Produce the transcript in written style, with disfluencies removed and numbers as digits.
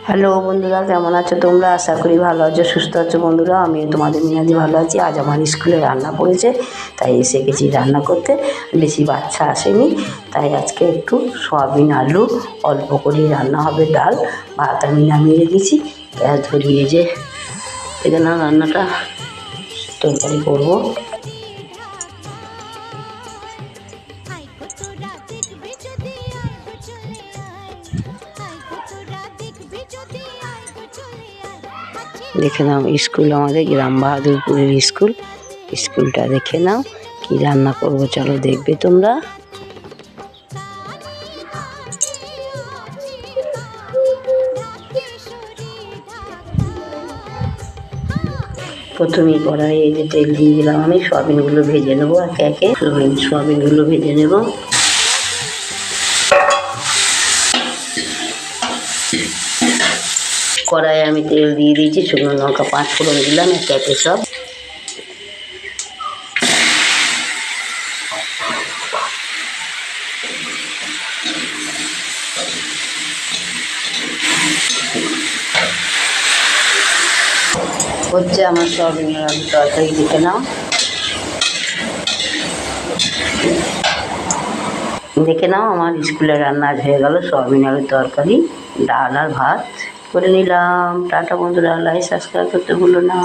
Hello বন্ধুরা, কেমন আছো তোমরা? আশা করি ভালো আছো, সুস্থ আছো বন্ধুরা। আমিও তোমাদের মিনাদি ভালো আছি। আজ আমার স্কুলে রান্না পড়েছে, তাই এসে গেছি রান্না করতে। বেশি বাচ্চা আসেনি, তাই আজকে একটু সয়াবিন আলু অল্প করে রান্না হবে। ডাল ভাত আমি নামিয়ে রেখেছি, গ্যাস ধরিয়ে যে এখানে রান্নাটা তরকারি করবো। দেখে নাও স্কুল, আমাদের গ্রাম বাহাদুরপুরের স্কুলটা দেখে নাও। কি রান্না করবো চলো দেখবে তোমরা। প্রথমেই কড়াইয়ে যে তেল দিয়ে দিলাম, আমি সয়াবিনগুলো ভেজে নেবো একে একে। সয়াবিনগুলো ভেজে নেব। কড়াইয়ে আমি তেল দিয়ে দিয়েছি, শুকনো লঙ্কা 5 ফোড়ন দিলাম একে একে সব। হচ্ছে আমার সয়াবিনের আলু তরকারি, দেখে নাও। দেখে নাও আমার স্কুলে রান্না হয়ে গেল। সয়াবিন আলুর তরকারি, ডাল আর ভাত করে নিলাম। টাটা বন্ধুরা, লাইক সাবস্ক্রাইব করতে ভুলো না।